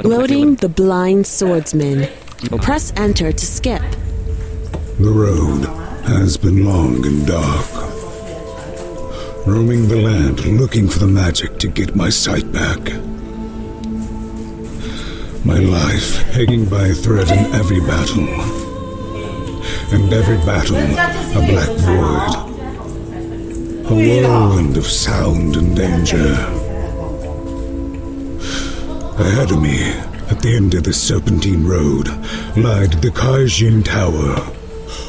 Loading the Blind Swordsman. Press enter to skip. The road has been long and dark. Roaming the land looking for the magic to get my sight back. My life hanging by a thread in every battle. And every battle a black void. A whirlwind of sound and danger. Ahead of me, at the end of the Serpentine Road, lied the Kaijin Tower,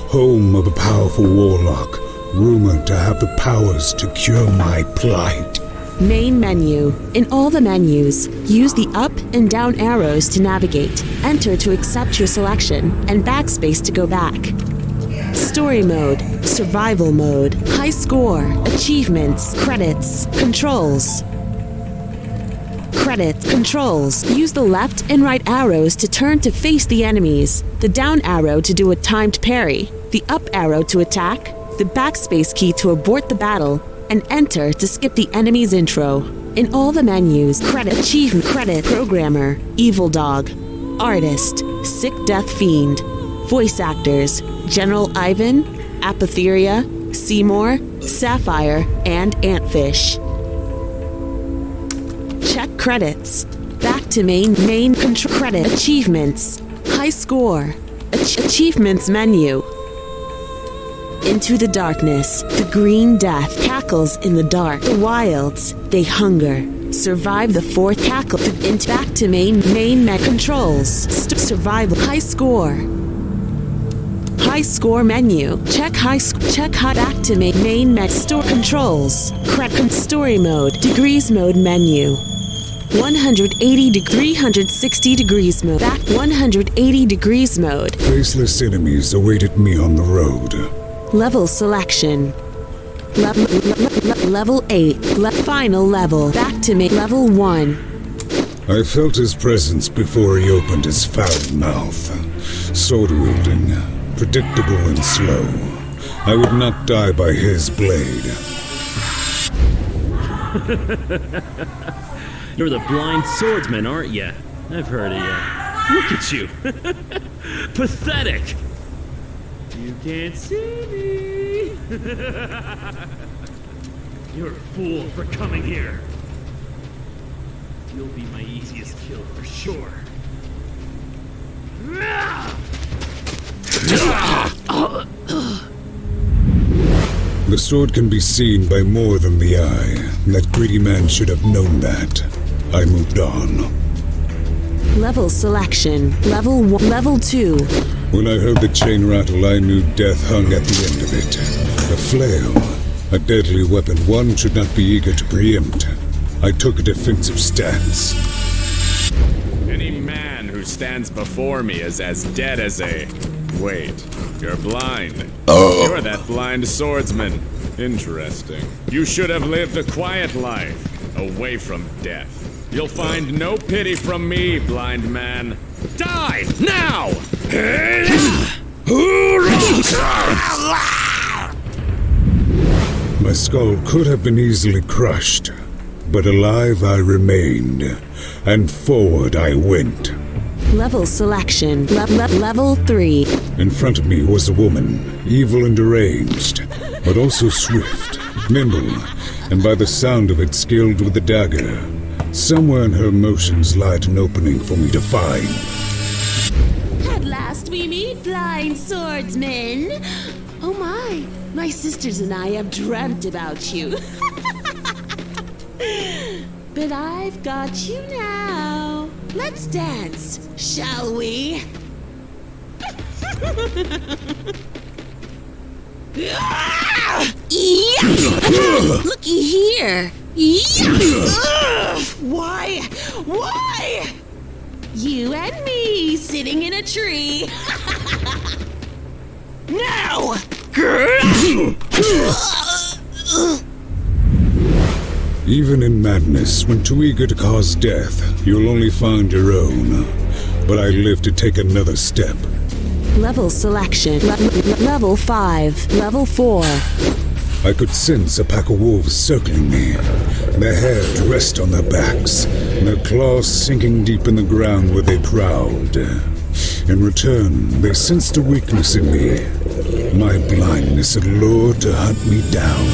home of a powerful warlock, rumored to have the powers to cure my plight. Main menu. In all the menus, use the up and down arrows to navigate, enter to accept your selection, and backspace to go back. Story mode, survival mode, high score, achievements, credits, controls. Credits, controls. Use the left and right arrows to turn to face the enemies, the down arrow to do a timed parry, the up arrow to attack, the backspace key to abort the battle, and enter to skip the enemy's intro. In all the menus, credit, achievement, credit, programmer, evil dog, artist, sick death fiend, voice actors, General Ivan, Apotheria, Seymour, Sapphire, and Antfish. Check credits. Back to main control credit, achievements, high score, achievements menu. Into the darkness, the green death cackles in the dark. The wilds, they hunger. Survive the fourth cackle. Back to main controls. Survival, high score. High score menu. Check back to main store controls. Story mode, degrees mode menu. 180 to 360 degrees mode. Back 180 degrees mode. Faceless enemies awaited me on the road. Level selection. Level 8. Final level. Back to level 1. I felt his presence before he opened his foul mouth. Sword wielding, predictable and slow. I would not die by his blade. You're the blind swordsman, aren't you? I've heard of you. Look at you. Pathetic. You can't see me. You're a fool for coming here. You'll be my easiest kill for sure. The sword can be seen by more than the eye. That greedy man should have known that. I moved on. Level selection. Level 1. Level 2. When I heard the chain rattle, I knew death hung at the end of it. A flail, a deadly weapon one should not be eager to preempt. I took a defensive stance. Any man who stands before me is as dead as a... Wait, you're blind. You're that blind swordsman. Interesting. You should have lived a quiet life, away from death. You'll find no pity from me, blind man. Die, now! My skull could have been easily crushed, but alive I remained, and forward I went. Level selection. Level 3. In front of me was a woman, evil and deranged, but also swift, nimble, and by the sound of it skilled with the dagger. Somewhere in her motions lied an opening for me to find. At last we meet, blind swordsman. Oh my sisters and I have dreamt about you. But I've got you now. Let's dance, shall we? Looky here. Why? You and me sitting in a tree. Now! Even in madness, when too eager to cause death, you'll only find your own. But I live to take another step. Level selection. Level 5. Level 4. I could sense a pack of wolves circling me, Their heads rest on their backs, their claws sinking deep in the ground where they prowled. In return, they sensed a weakness in me. My blindness had lured to hunt me down.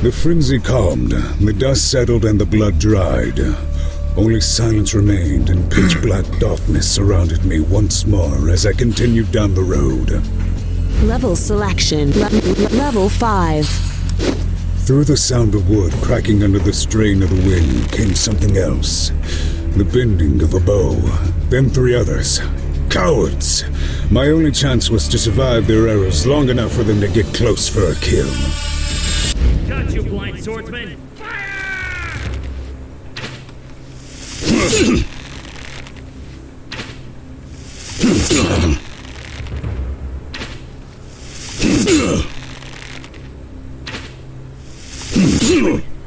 The frenzy calmed, the dust settled and the blood dried. Only silence remained and pitch-black darkness surrounded me once more as I continued down the road. Level selection. Level 5. Through the sound of wood cracking under the strain of the wind came something else. The bending of a bow. Then 3 others. Cowards! My only chance was to survive their arrows long enough for them to get close for a kill. Got you, blind swordsman! Fire!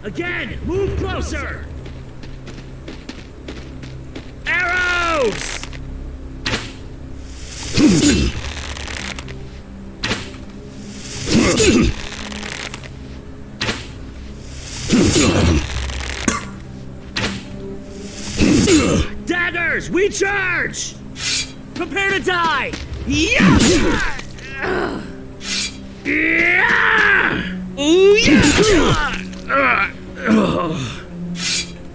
Again! Move closer! Arrows! Daggers! We charge! Prepare to die! Yeah!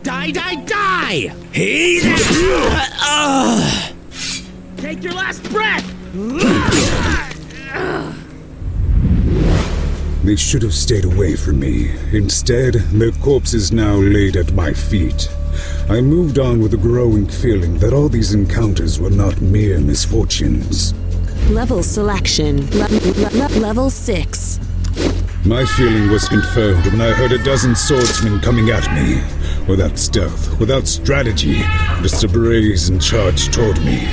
Die, die, die! He's Take your last breath! They should have stayed away from me. Instead, their corpses now laid at my feet. I moved on with a growing feeling that all these encounters were not mere misfortunes. Level selection. Level 6. My feeling was confirmed when I heard a dozen swordsmen coming at me. Without stealth, without strategy, just a brazen charge toward me.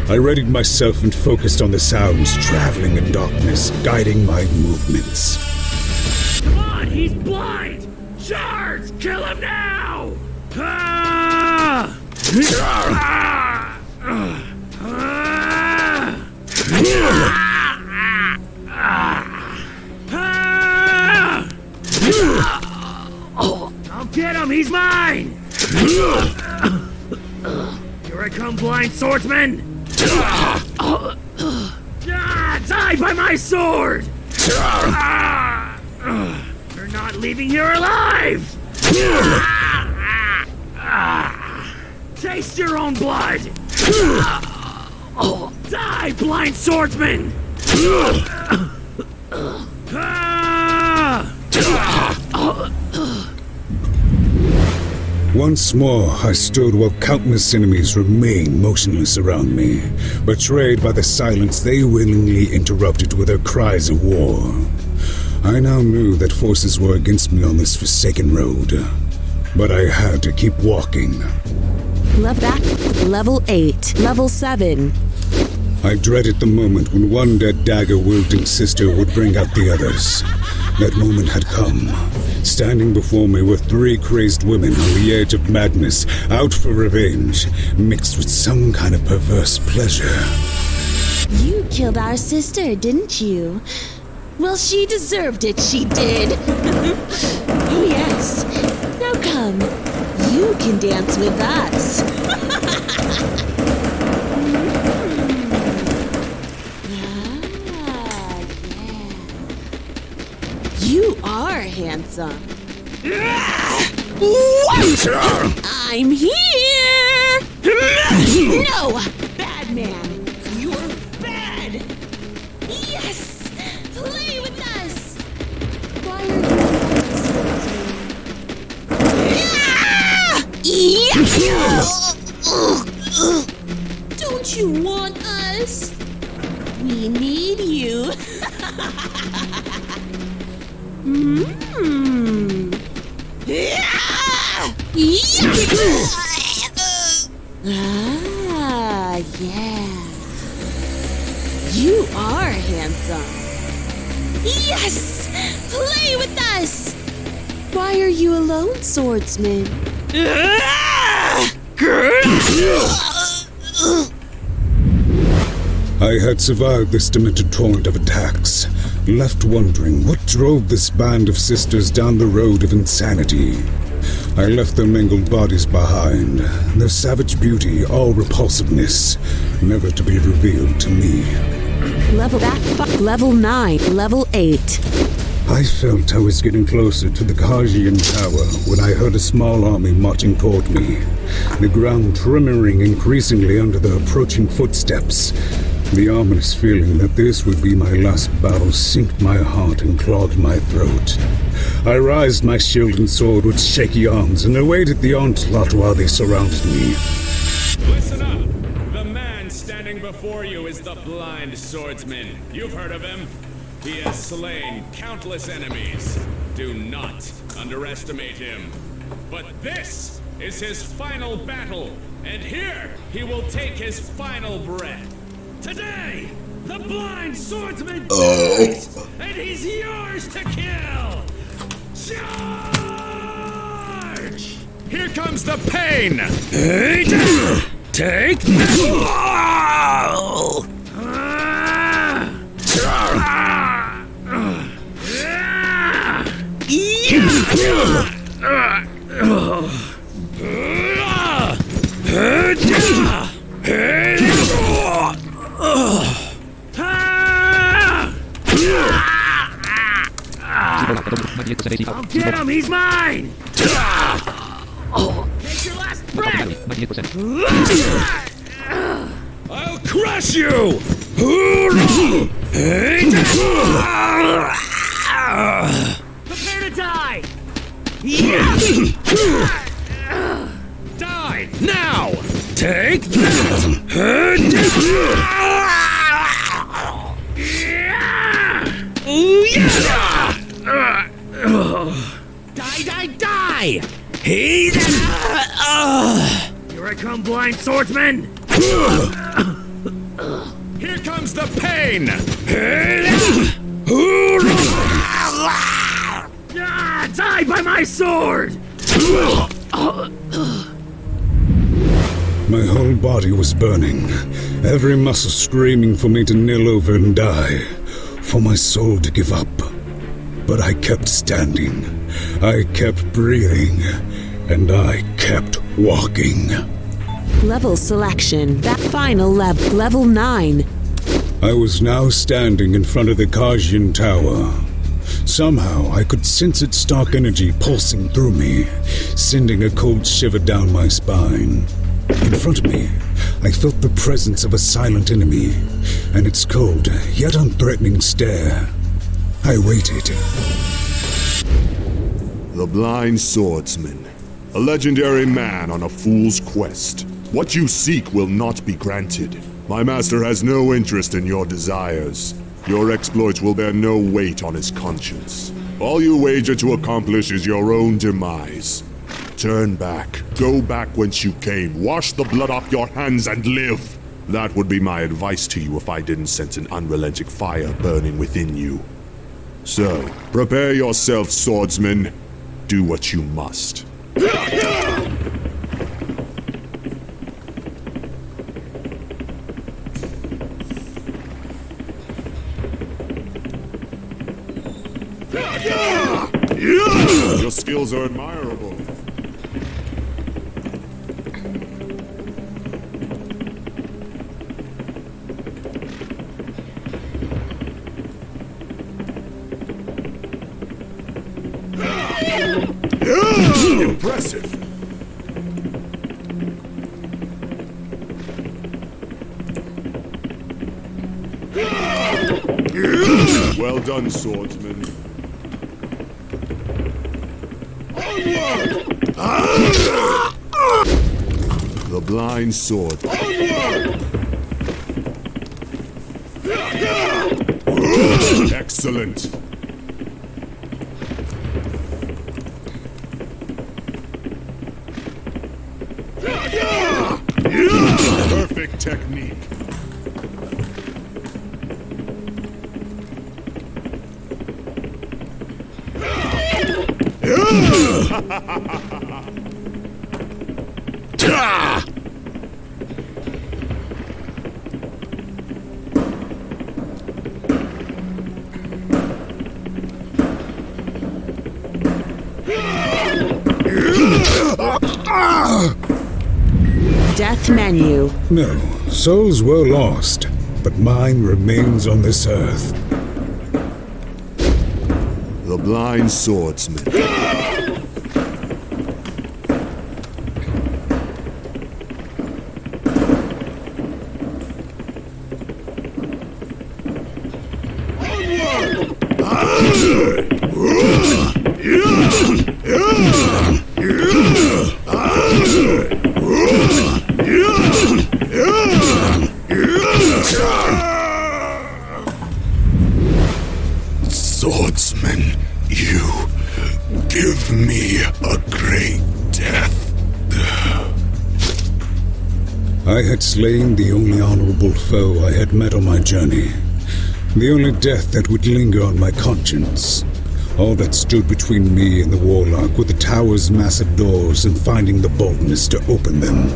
I readied myself and focused on the sounds traveling in darkness, guiding my movements. Come on, he's blind! Charge! Kill him now! Ah! Ah! I'll get him! He's mine! Here I come, blind swordsman! Die by my sword! You're not leaving here alive! Taste your own blood! Die, blind swordsman! Once more, I stood while countless enemies remained motionless around me, betrayed by the silence they willingly interrupted with their cries of war. I now knew that forces were against me on this forsaken road, but I had to keep walking. Level 8. Level 7. I dreaded the moment when one dead dagger-wielding sister would bring out the others. That moment had come. Standing before me were 3 crazed women on the edge of madness, out for revenge, mixed with some kind of perverse pleasure. You killed our sister, didn't you? Well, she deserved it, she did. Oh, yes. Now come. You can dance with us. You are handsome. I'm here! No! Bad man! You're bad! Yes! Play with us! Why are you... Don't you want us? We need you. Mm. Ah, yeah. You are handsome. Yes! Play with us! Why are you alone, swordsman? I had survived this demented torrent of attacks, left wondering what drove this band of sisters down the road of insanity. I left their mangled bodies behind, their savage beauty, all repulsiveness, never to be revealed to me. Level 9, level 8. I felt I was getting closer to the Kajian Tower when I heard a small army marching toward me, the ground tremors increasingly under the approaching footsteps. The ominous feeling that this would be my last battle sinked my heart and clogged my throat. I raised my shield and sword with shaky arms and awaited the onslaught while they surrounded me. Listen up! The man standing before you is the Blind Swordsman. You've heard of him. He has slain countless enemies. Do not underestimate him. But this is his final battle, and here he will take his final breath. Today, the Blind Swordsman dies, and he's yours to kill! Charge! Here comes the pain! Take I'll get him! He's mine! Take your last breath! I'll crush you! Prepare to die! Die now! Take Die! Here I come, Blind Swordsman! Here comes the pain! Die by my sword! My whole body was burning, every muscle screaming for me to kneel over and die, for my soul to give up. But I kept standing, I kept breathing, and I kept walking. Level selection. That final level 9. I was now standing in front of the Kajian Tower. Somehow I could sense its dark energy pulsing through me, sending a cold shiver down my spine. In front of me, I felt the presence of a silent enemy, and its cold, yet unthreatening stare. I waited. The Blind Swordsman, a legendary man on a fool's quest. What you seek will not be granted. My master has no interest in your desires. Your exploits will bear no weight on his conscience. All you wager to accomplish is your own demise. Turn back. Go back whence you came. Wash the blood off your hands and live. That would be my advice to you if I didn't sense an unrelenting fire burning within you. So, prepare yourself, swordsman. Do what you must. Your skills are admirable. Impressive. Well done, swordsman. The blind sword. Excellent. perfect technique. Death menu. No, souls were lost, but mine remains on this earth. The blind swordsman. Swordsman, you give me a great death. I had slain the only honorable foe I had met on my journey. The only death that would linger on my conscience. All that stood between me and the warlock were the tower's massive doors and finding the boldness to open them.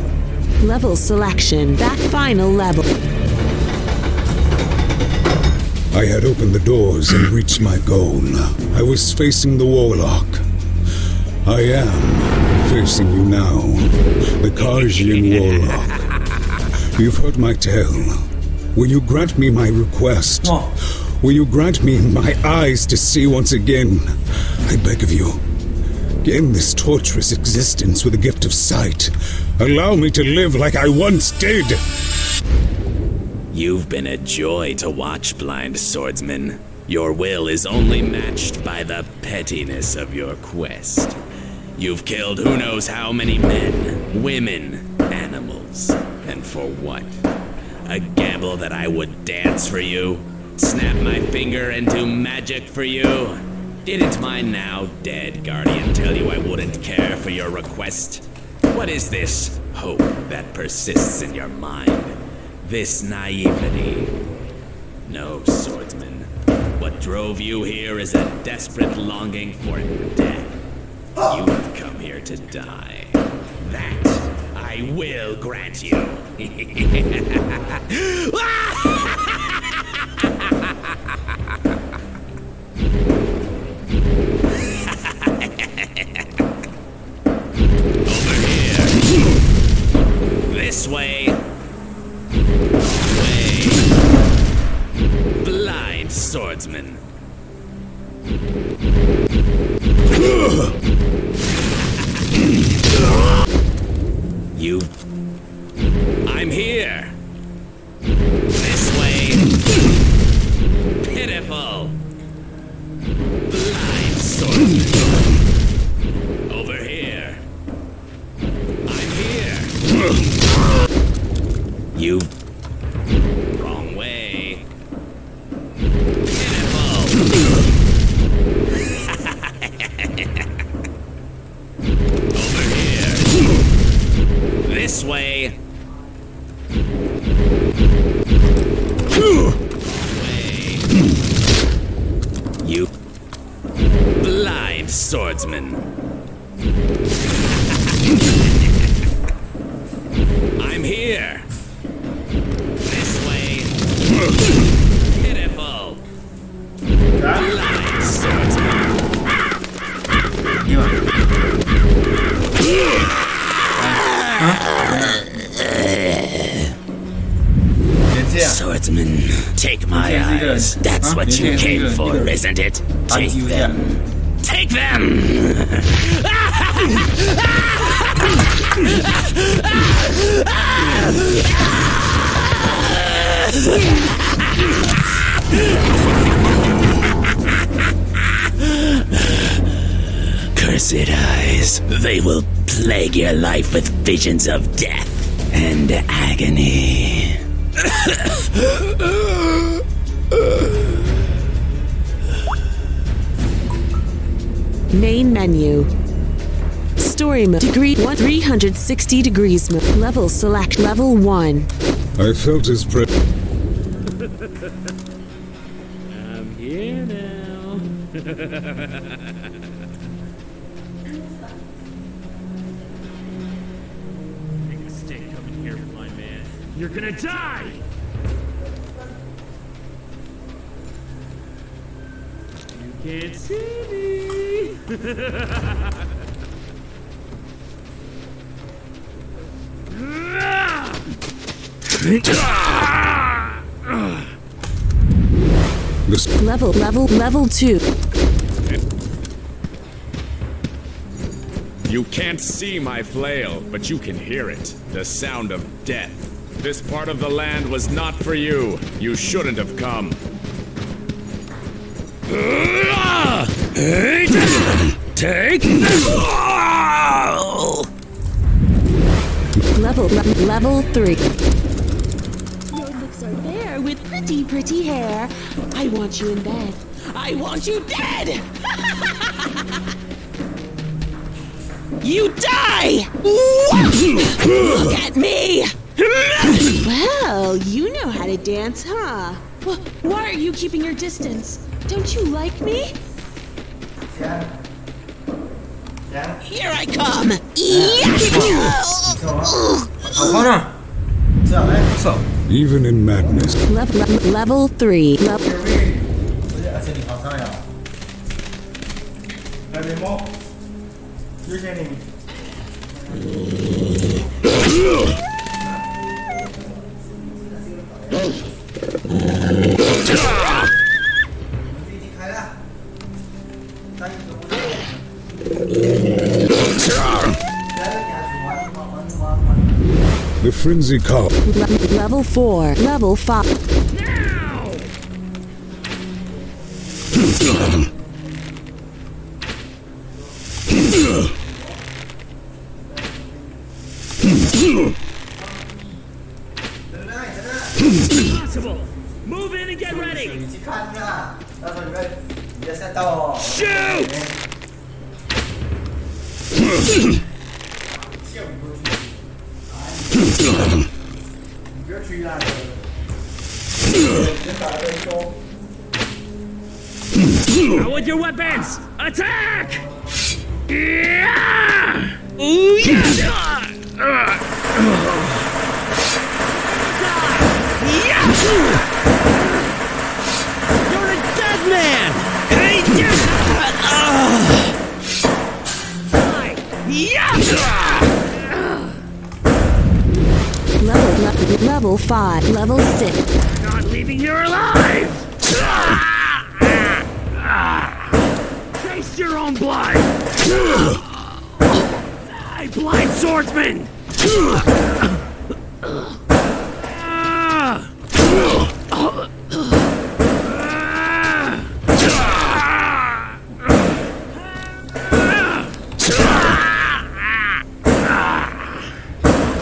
Level selection. That final level. I had opened the doors and reached my goal. I was facing the warlock. I am facing you now, the Khajian warlock. You've heard my tale. Will you grant me my request? Will you grant me my eyes to see once again? I beg of you. End this torturous existence with a gift of sight. Allow me to live like I once did. You've been a joy to watch, blind swordsman. Your will is only matched by the pettiness of your quest. You've killed who knows how many men, women, animals. And for what? A gamble that I would dance for you? Snap my finger and do magic for you? Didn't my now dead guardian tell you I wouldn't care for your request? What is this hope that persists in your mind? This naivety? No, swordsman. What drove you here is a desperate longing for death. You have come here to die. That I will grant you. Over here. This way. Blind swordsman. You... I'm here. This way. Pitiful. Blind swordsman. Over here. I'm here. You... Wrong way. Over here. This way. Way. You blind swordsman. I'm here. This way. Pitiful. Blind swordsman. Swordsman, take my eyes. That's what you came for, isn't it? Take them. Take them! Cursed eyes. They will plague your life with visions of death and agony. Main menu. story mode. Degree 1, 360 degrees mode. Level select. Level 1. I felt his presence. I'm here now. Make a mistake coming here, blind man. You're gonna die! You can't see me. This Level 2. You can't see my flail, but you can hear it. The sound of death. This part of the land was not for you. You shouldn't have come. Take! Level 3. Your looks are there with pretty hair. I want you in bed. I want you dead! You die! Look at me! Well, you know how to dance, huh? Well, why are you keeping your distance? Don't you like me? Here I come! even in madness. Level 3. The frenzy call. Level 4. Level 5. Now! Impossible! Move in and get ready! Shoot! Now with your weapons! Attack! Yeah! Ooh, yeah! You're a dead man! Hey, Level 5. Level 6. not leaving here alive! Taste your own blood! Die, blind swordsman!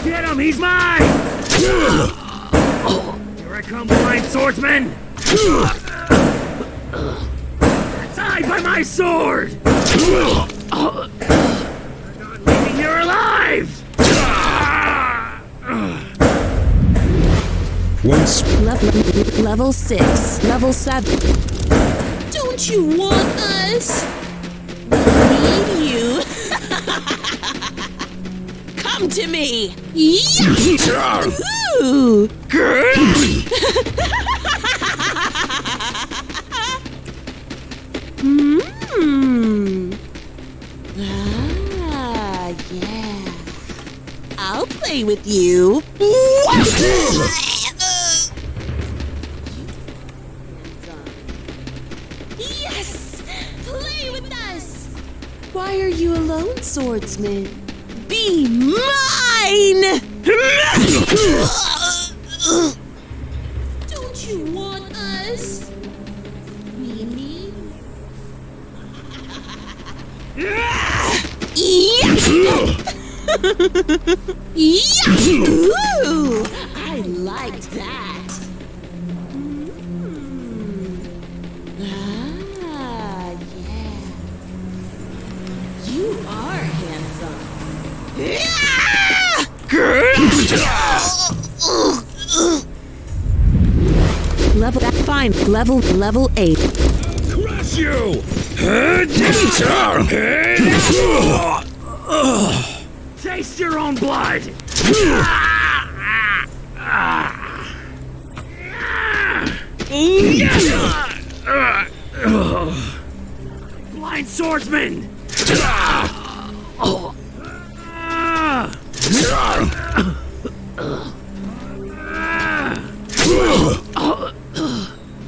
Get him! He's mine! Here I come, blind swordsman! Die by my sword! You're not leaving here alive! Once Level 6. Level 7. Don't you want us? We need you. Come to me. Yeah. Ooh. Ah, yeah. I'll play with you. Yes! Play with us! Why are you alone, swordsman? Be mine! Don't you want us? We need... Ooh, I like that. Ah, yeah. You are handsome. Level that fine. Level 8. Crush you! Taste your own blood! Blind swordsman!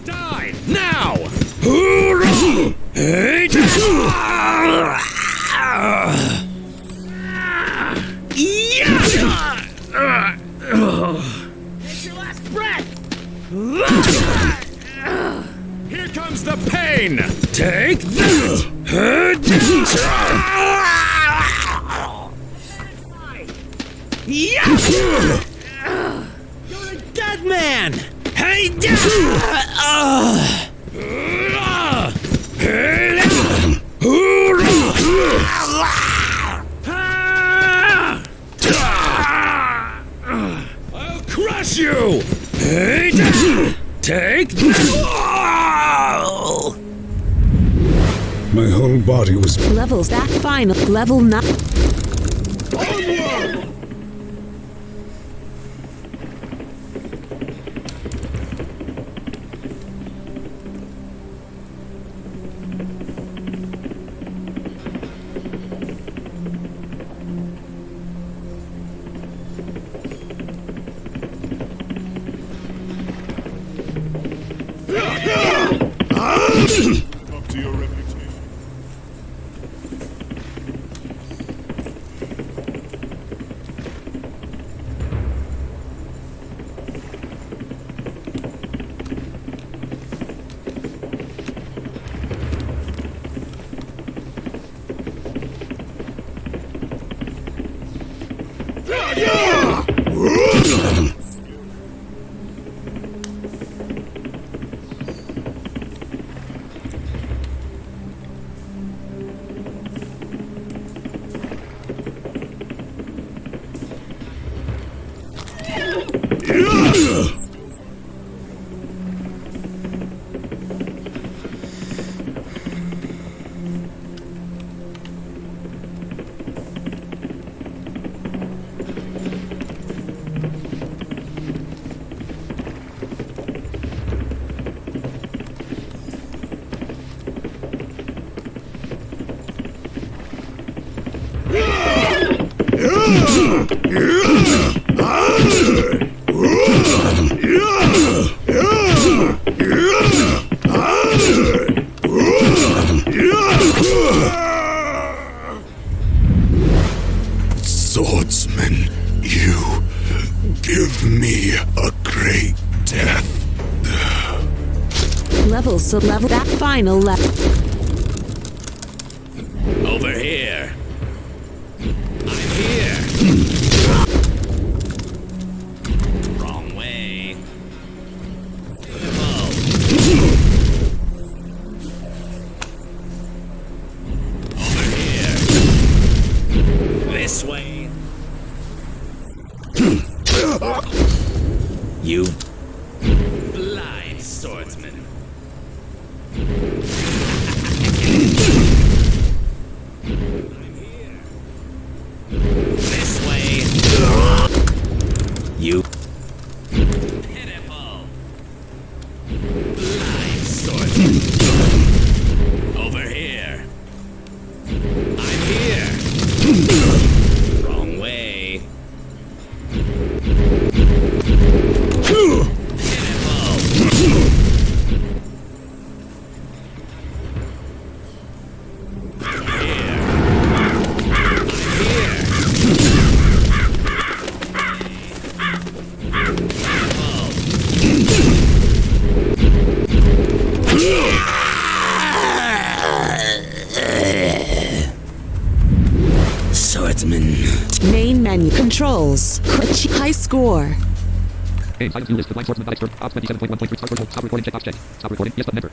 Die now! Take your last breath! Here comes the pain! Take that! You're a dead man! Hey, I'll crush you! Take My whole body was Levels that fine. Level 9. Up to your reputation. Swordsman, you give me a great death. Level that final level. Over here. I'm here. Wrong way. Oh. Over here. This way. You blind swordsman. This way. You pitiful blind swordsman. Over here. I'm here. Wrong way. Pitiful. Swordsman. Main menu. Controls. High score. Games, item 2 list, The Blind Swordsman, Ops 27.1.3, stop recording, check, box check. Stop recording, yes, but never.